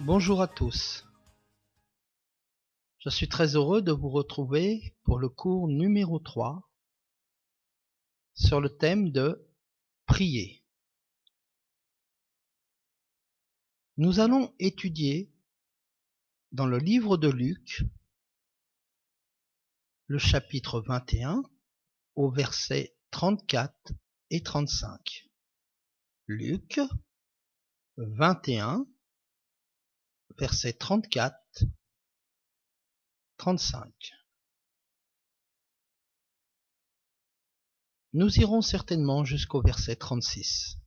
Bonjour à tous. Je suis très heureux de vous retrouver pour le cours numéro 3 sur le thème de prier. Nous allons étudier dans le livre de Luc le chapitre 21 au verset 34 et 35. Luc 21 verset 34 35. Nous irons certainement jusqu'au verset 36.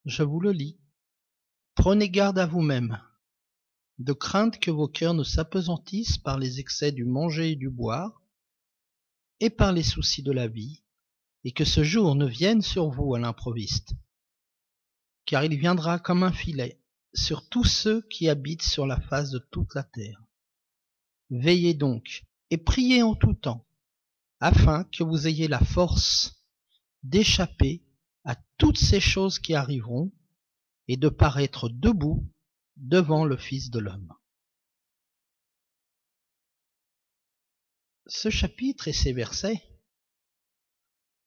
Je vous le lis. Prenez garde à vous-même, de crainte que vos cœurs ne s'apesantissent par les excès du manger et du boire, et par les soucis de la vie, et que ce jour ne vienne sur vous à l'improviste. Car il viendra comme un filet sur tous ceux qui habitent sur la face de toute la terre. Veillez donc, et priez en tout temps, afin que vous ayez la force d'échapper à toutes ces choses qui arriveront, et de paraître debout devant le Fils de l'homme. Ce chapitre et ces versets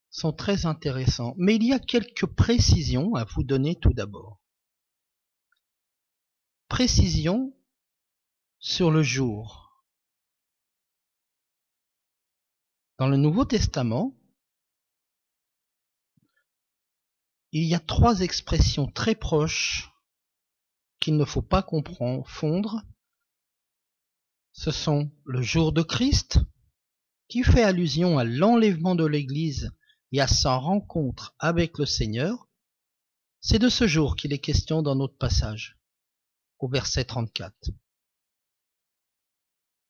sont très intéressants, mais il y a quelques précisions à vous donner tout d'abord. Précision sur le jour. Dans le Nouveau Testament, il y a 3 expressions très proches qu'il ne faut pas confondre. Ce sont le jour de Christ, qui fait allusion à l'enlèvement de l'Église et à sa rencontre avec le Seigneur. C'est de ce jour qu'il est question dans notre passage, au verset 34.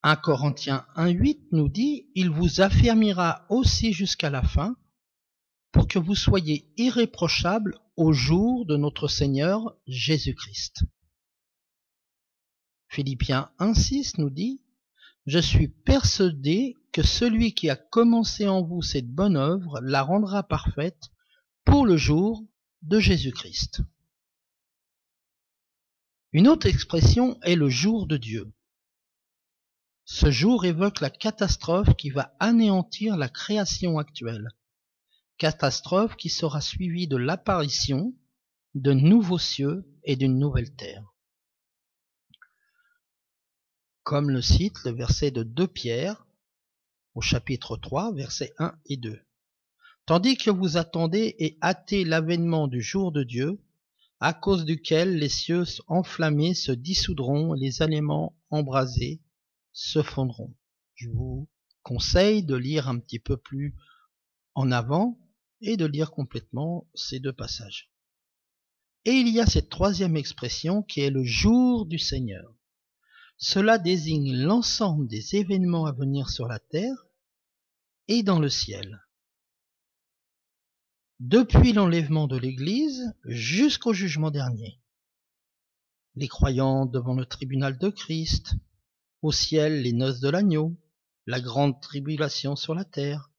1 Corinthiens 1,8 nous dit « Il vous affermira aussi jusqu'à la fin, pour que vous soyez irréprochables au jour de notre Seigneur Jésus-Christ. » Philippiens 1,6 nous dit « Je suis persuadé que celui qui a commencé en vous cette bonne œuvre la rendra parfaite pour le jour de Jésus-Christ. » Une autre expression est le jour de Dieu. Ce jour évoque la catastrophe qui va anéantir la création actuelle. Catastrophe qui sera suivie de l'apparition de nouveaux cieux et d'une nouvelle terre. Comme le cite le verset de 2 Pierre au chapitre 3, versets 1 et 2. Tandis que vous attendez et hâtez l'avènement du jour de Dieu, à cause duquel les cieux enflammés se dissoudront, les éléments embrasés se fondront. Je vous conseille de lire un petit peu plus en avant et de lire complètement ces 2 passages. Et il y a cette 3e expression qui est le jour du Seigneur. Cela désigne l'ensemble des événements à venir sur la terre et dans le ciel. Depuis l'enlèvement de l'Église jusqu'au jugement dernier. Les croyants devant le tribunal de Christ, au ciel les noces de l'agneau, la grande tribulation sur la terre,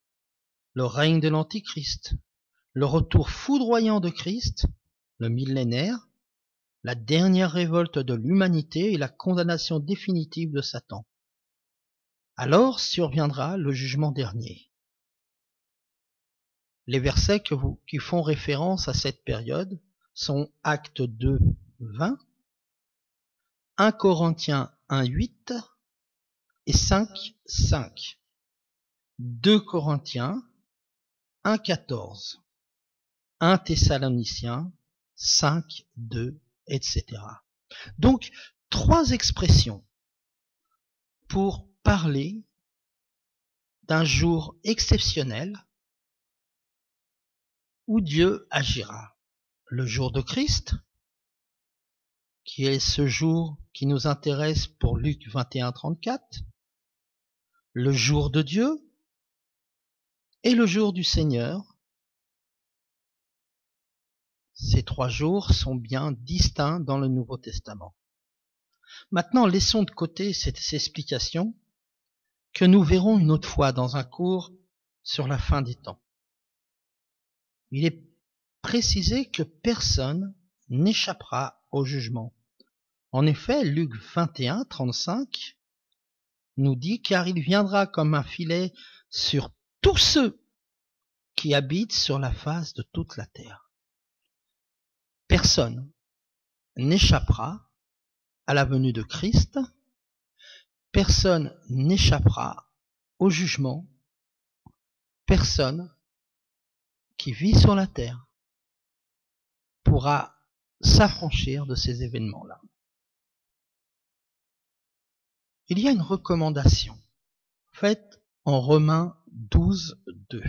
le règne de l'Antichrist, le retour foudroyant de Christ, le millénaire, la dernière révolte de l'humanité et la condamnation définitive de Satan. Alors surviendra le jugement dernier. Les versets qui font référence à cette période sont Actes 2, 20, 1 Corinthiens 1, 8 et 5, 5, 2 Corinthiens 1, 14, 1 Thessaloniciens 5, 2, etc. Donc, 3 expressions pour parler d'un jour exceptionnel où Dieu agira. Le jour de Christ, qui est ce jour qui nous intéresse pour Luc 21, 34, le jour de Dieu et le jour du Seigneur. Ces 3 jours sont bien distincts dans le Nouveau Testament. Maintenant, laissons de côté cette explication que nous verrons une autre fois dans un cours sur la fin des temps. Il est précisé que personne n'échappera au jugement En effet, Luc 21, 35 nous dit « Car il viendra comme un filet sur tous ceux qui habitent sur la face de toute la terre. » Personne n'échappera à la venue de Christ, personne n'échappera au jugement, personne qui vit sur la terre pourra s'affranchir de ces événements-là. Il y a une recommandation faite en Romains 12, 2.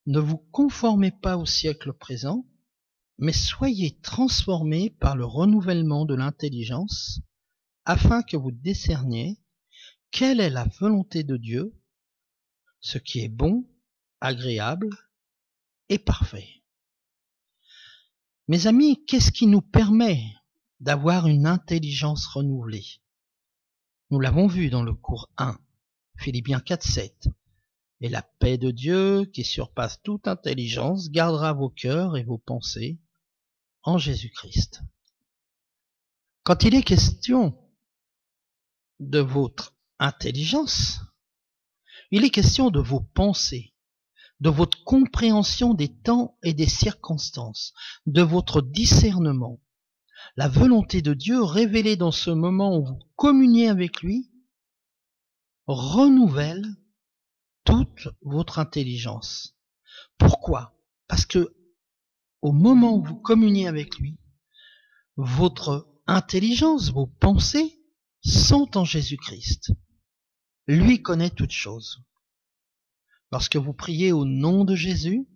Ne vous conformez pas au siècle présent, mais soyez transformés par le renouvellement de l'intelligence, afin que vous discerniez quelle est la volonté de Dieu, ce qui est bon, agréable et parfait. Mes amis, qu'est-ce qui nous permet d'avoir une intelligence renouvelée? Nous l'avons vu dans le cours 1, Philippiens 4, 7. Et la paix de Dieu, qui surpasse toute intelligence, gardera vos cœurs et vos pensées en Jésus-Christ. Quand il est question de votre intelligence, il est question de vos pensées, de votre compréhension des temps et des circonstances, de votre discernement. La volonté de Dieu révélée dans ce moment où vous communiez avec lui renouvelle toute votre intelligence. Pourquoi? Parce que au moment où vous communiez avec lui, votre intelligence, vos pensées sont en Jésus-Christ. Lui connaît toutes choses. Lorsque vous priez au nom de Jésus,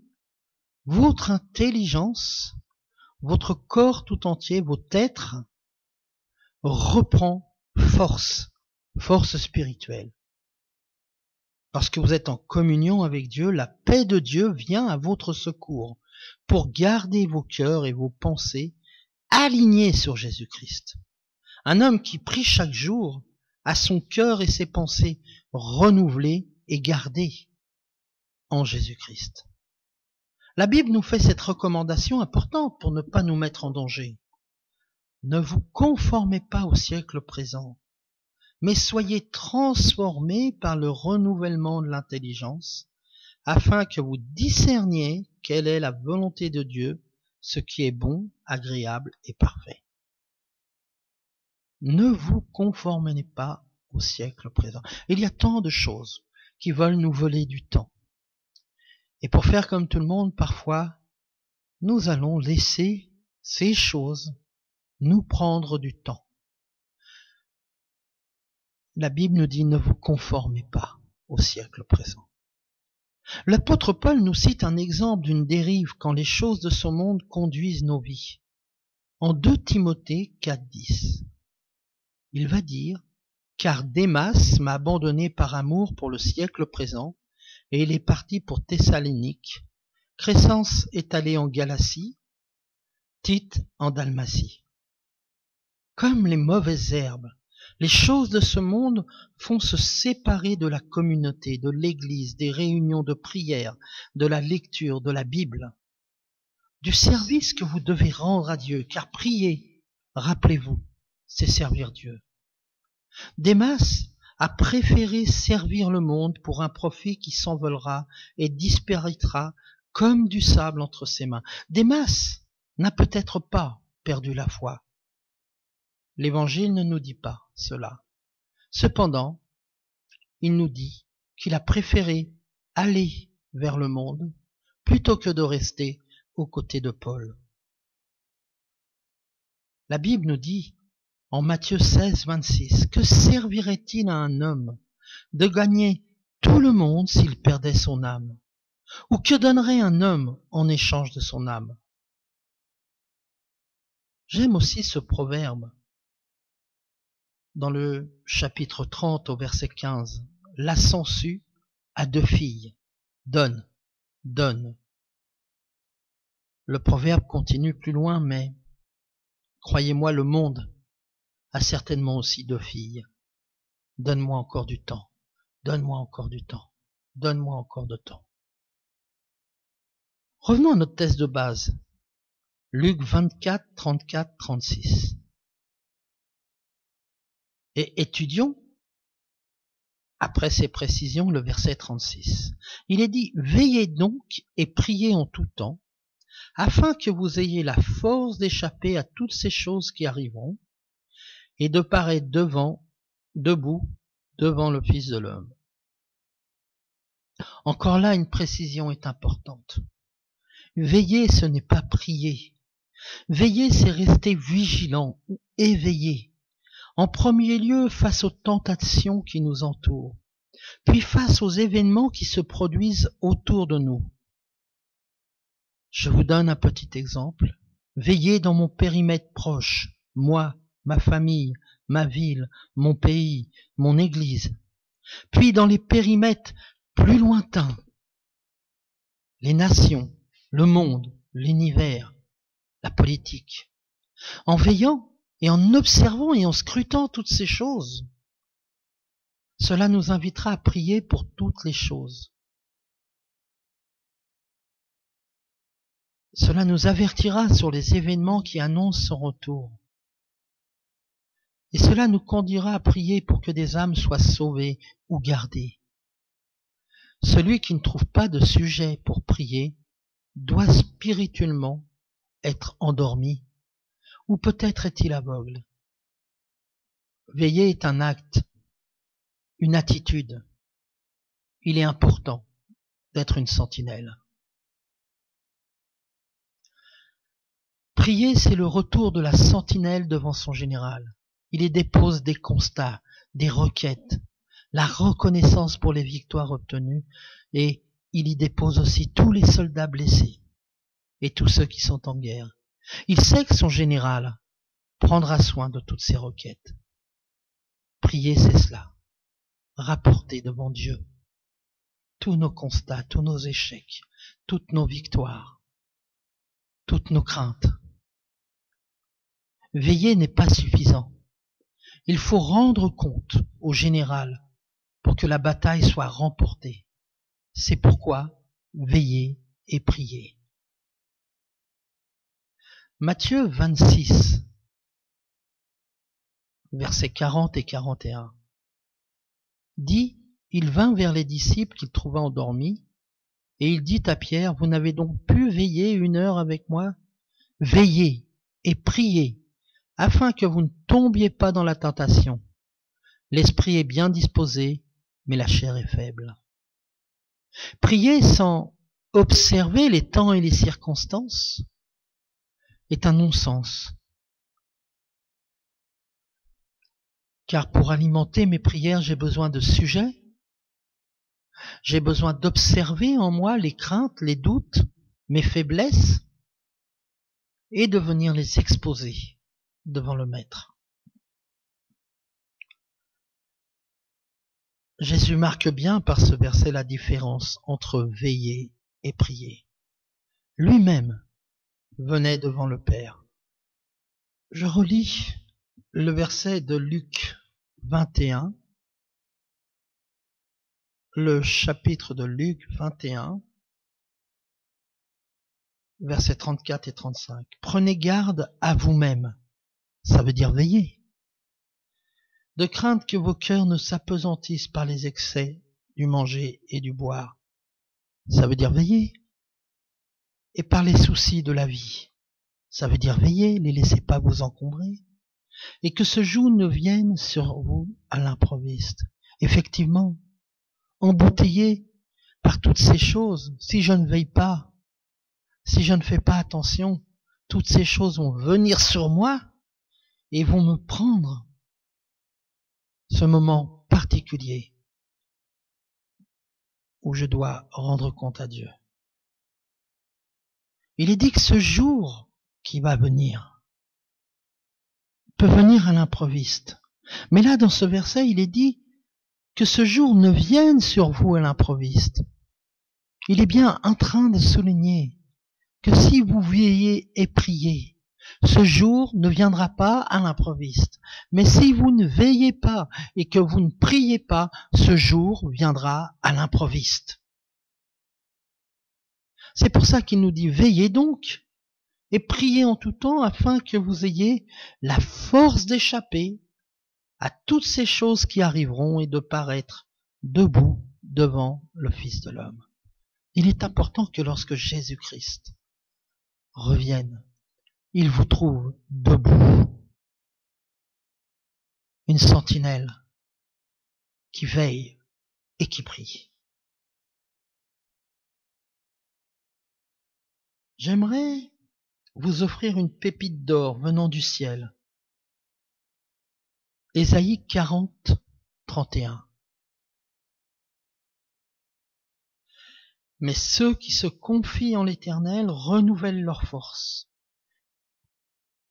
votre intelligence, votre corps tout entier, votre être, reprend force spirituelle. Lorsque vous êtes en communion avec Dieu, la paix de Dieu vient à votre secours pour garder vos cœurs et vos pensées alignés sur Jésus-Christ. Un homme qui prie chaque jour a son cœur et ses pensées renouvelés et gardés en Jésus-Christ. La Bible nous fait cette recommandation importante pour ne pas nous mettre en danger. Ne vous conformez pas au siècle présent, mais soyez transformés par le renouvellement de l'intelligence, afin que vous discerniez quelle est la volonté de Dieu, ce qui est bon, agréable et parfait. Ne vous conformez pas au siècle présent. Il y a tant de choses qui veulent nous voler du temps. Et pour faire comme tout le monde, parfois, nous allons laisser ces choses nous prendre du temps. La Bible nous dit ne vous conformez pas au siècle présent. L'apôtre Paul nous cite un exemple d'une dérive quand les choses de ce monde conduisent nos vies. En 2 Timothée 4, 10, il va dire « Car Démas m'a abandonné par amour pour le siècle présent, et il est parti pour Thessalonique. Crescence est allé en Galatie, Tite en Dalmatie. » Comme les mauvaises herbes, les choses de ce monde font se séparer de la communauté, de l'église, des réunions de prière, de la lecture, de la Bible, du service que vous devez rendre à Dieu, car prier, rappelez-vous, c'est servir Dieu. Démas a préféré servir le monde pour un profit qui s'envolera et disparaîtra comme du sable entre ses mains. Démas n'a peut-être pas perdu la foi. L'Évangile ne nous dit pas cela. Cependant, il nous dit qu'il a préféré aller vers le monde plutôt que de rester aux côtés de Paul. La Bible nous dit en Matthieu 16, 26, « Que servirait-il à un homme de gagner tout le monde s'il perdait son âme? Ou que donnerait un homme en échange de son âme ?» J'aime aussi ce proverbe dans le chapitre 30 au verset 15. « La sangsue a 2 filles. Donne, donne. » Le proverbe continue plus loin, mais croyez-moi, le monde a certainement aussi 2 filles. Donne-moi encore du temps. Donne-moi encore du temps. Donne-moi encore de temps. Revenons à notre texte de base. Luc 24, 34, 36. Et étudions, après ces précisions, le verset 36. Il est dit « Veillez donc et priez en tout temps, afin que vous ayez la force d'échapper à toutes ces choses qui arriveront, et de paraître debout devant le Fils de l'homme. » Encore là, une précision est importante. Veiller, ce n'est pas prier. Veiller, c'est rester vigilant ou éveillé. En premier lieu, face aux tentations qui nous entourent, puis face aux événements qui se produisent autour de nous. Je vous donne un petit exemple. Veiller dans mon périmètre proche, moi, ma famille, ma ville, mon pays, mon église. Puis dans les périmètres plus lointains, les nations, le monde, l'univers, la politique. En veillant et en observant et en scrutant toutes ces choses, cela nous invitera à prier pour toutes les choses. Cela nous avertira sur les événements qui annoncent son retour. Et cela nous conduira à prier pour que des âmes soient sauvées ou gardées. Celui qui ne trouve pas de sujet pour prier doit spirituellement être endormi, ou peut-être est-il aveugle. Veiller est un acte, une attitude. Il est important d'être une sentinelle. Prier, c'est le retour de la sentinelle devant son général. Il y dépose des constats, des requêtes, la reconnaissance pour les victoires obtenues, et il y dépose aussi tous les soldats blessés et tous ceux qui sont en guerre. Il sait que son général prendra soin de toutes ces requêtes. Prier, c'est cela. Rapporter devant Dieu tous nos constats, tous nos échecs, toutes nos victoires, toutes nos craintes. Veiller n'est pas suffisant. Il faut rendre compte au général pour que la bataille soit remportée. C'est pourquoi veiller et prier. Matthieu 26, versets 40 et 41, dit « Il vint vers les disciples qu'il trouva endormis, et il dit à Pierre, « Vous n'avez donc pu veiller 1 heure avec moi? Veillez et priez, afin que vous ne tombiez pas dans la tentation. L'esprit est bien disposé, mais la chair est faible. » Prier sans observer les temps et les circonstances est un non-sens. Car pour alimenter mes prières, j'ai besoin de sujets, j'ai besoin d'observer en moi les craintes, les doutes, mes faiblesses, et de venir les exposer devant le Maître. Jésus marque bien par ce verset la différence entre veiller et prier. Lui-même venait devant le Père. Je relis le verset de Luc 21, le chapitre de Luc 21, versets 34 et 35. Prenez garde à vous-même, ça veut dire veiller, de crainte que vos cœurs ne s'apesantissent par les excès du manger et du boire, ça veut dire veiller, et par les soucis de la vie, ça veut dire veiller, les laissez pas vous encombrer, et que ce jour ne vienne sur vous à l'improviste. Effectivement, embouteillé par toutes ces choses, si je ne veille pas, si je ne fais pas attention, toutes ces choses vont venir sur moi et vont me prendre ce moment particulier où je dois rendre compte à Dieu. Il est dit que ce jour qui va venir peut venir à l'improviste. Mais là, dans ce verset, il est dit que ce jour ne vienne sur vous à l'improviste. Il est bien en train de souligner que si vous veillez et priez, ce jour ne viendra pas à l'improviste. Mais si vous ne veillez pas et que vous ne priez pas, ce jour viendra à l'improviste. C'est pour ça qu'il nous dit « Veillez donc et priez en tout temps afin que vous ayez la force d'échapper à toutes ces choses qui arriveront et de paraître debout devant le Fils de l'homme. Il est important que lorsque Jésus-Christ revienne, il vous trouve debout. Une sentinelle qui veille et qui prie. J'aimerais vous offrir une pépite d'or venant du ciel. Ésaïe 40, 31. Mais ceux qui se confient en l'Éternel renouvellent leur force.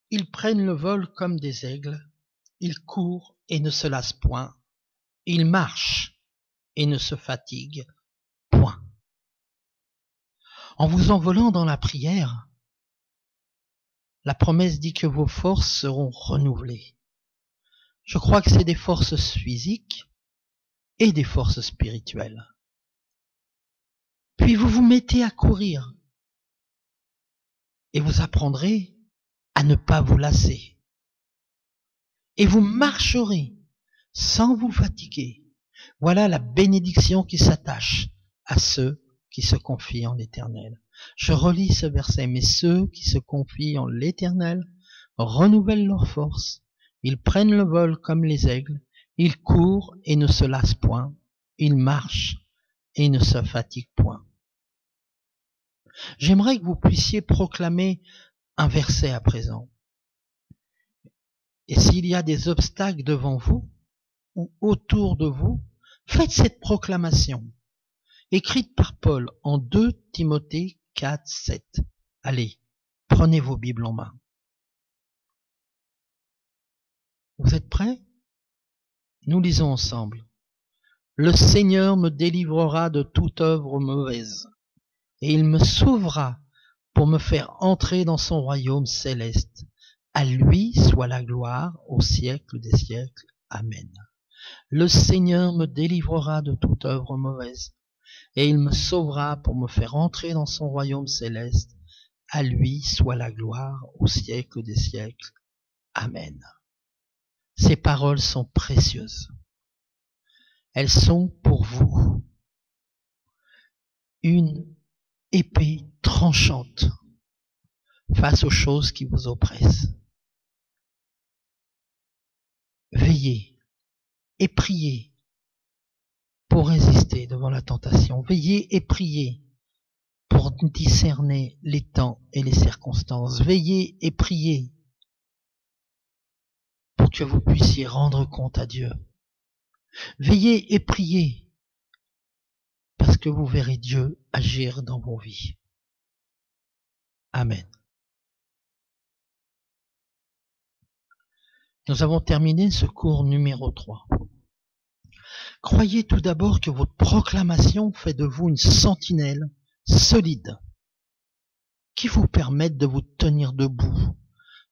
Ils prennent le vol comme des aigles, ils courent et ne se lassent point, ils marchent et ne se fatiguent point. En vous envolant dans la prière, la promesse dit que vos forces seront renouvelées. Je crois que c'est des forces physiques et des forces spirituelles. Puis vous vous mettez à courir et vous apprendrez à ne pas vous lasser. Et vous marcherez sans vous fatiguer. Voilà la bénédiction qui s'attache à ceux qui se confient en l'Éternel. Je relis ce verset. Mais ceux qui se confient en l'Éternel renouvellent leur force. Ils prennent le vol comme les aigles. Ils courent et ne se lassent point. Ils marchent et ne se fatiguent point. J'aimerais que vous puissiez proclamer un verset à présent. Et s'il y a des obstacles devant vous ou autour de vous, faites cette proclamation, écrite par Paul en 2 Timothée 4, 7. Allez, prenez vos Bibles en main. Vous êtes prêts? Nous lisons ensemble. Le Seigneur me délivrera de toute œuvre mauvaise, et il me sauvera pour me faire entrer dans son royaume céleste. À lui soit la gloire au siècle des siècles. Amen. Le Seigneur me délivrera de toute œuvre mauvaise, et il me sauvera pour me faire entrer dans son royaume céleste. À lui soit la gloire au siècle des siècles. Amen. Ces paroles sont précieuses. Elles sont pour vous une épée tranchante face aux choses qui vous oppressent. Veillez et priez pour résister devant la tentation. Veillez et priez pour discerner les temps et les circonstances. Veillez et priez pour que vous puissiez rendre compte à Dieu. Veillez et priez parce que vous verrez Dieu agir dans vos vies. Amen. Nous avons terminé ce cours numéro 3. Croyez tout d'abord que votre proclamation fait de vous une sentinelle solide qui vous permette de vous tenir debout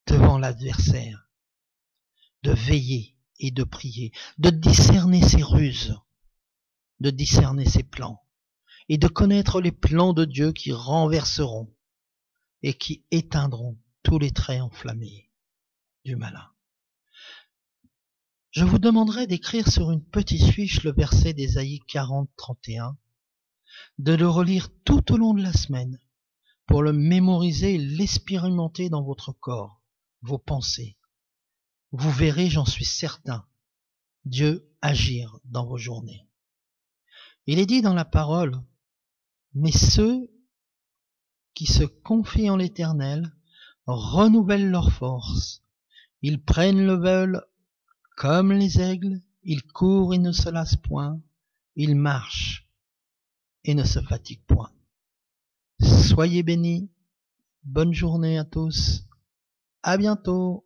devant l'adversaire, de veiller et de prier, de discerner ses ruses, de discerner ses plans et de connaître les plans de Dieu qui renverseront et qui éteindront tous les traits enflammés du malin. Je vous demanderai d'écrire sur une petite fiche le verset d'Ésaïe 40, 31, de le relire tout au long de la semaine pour le mémoriser et l'expérimenter dans votre corps, vos pensées. Vous verrez, j'en suis certain, Dieu agir dans vos journées. Il est dit dans la parole, mais ceux qui se confient en l'Éternel renouvellent leur force. Ils prennent le vol comme les aigles, ils courent et ne se lassent point, ils marchent et ne se fatiguent point. Soyez bénis, bonne journée à tous, à bientôt.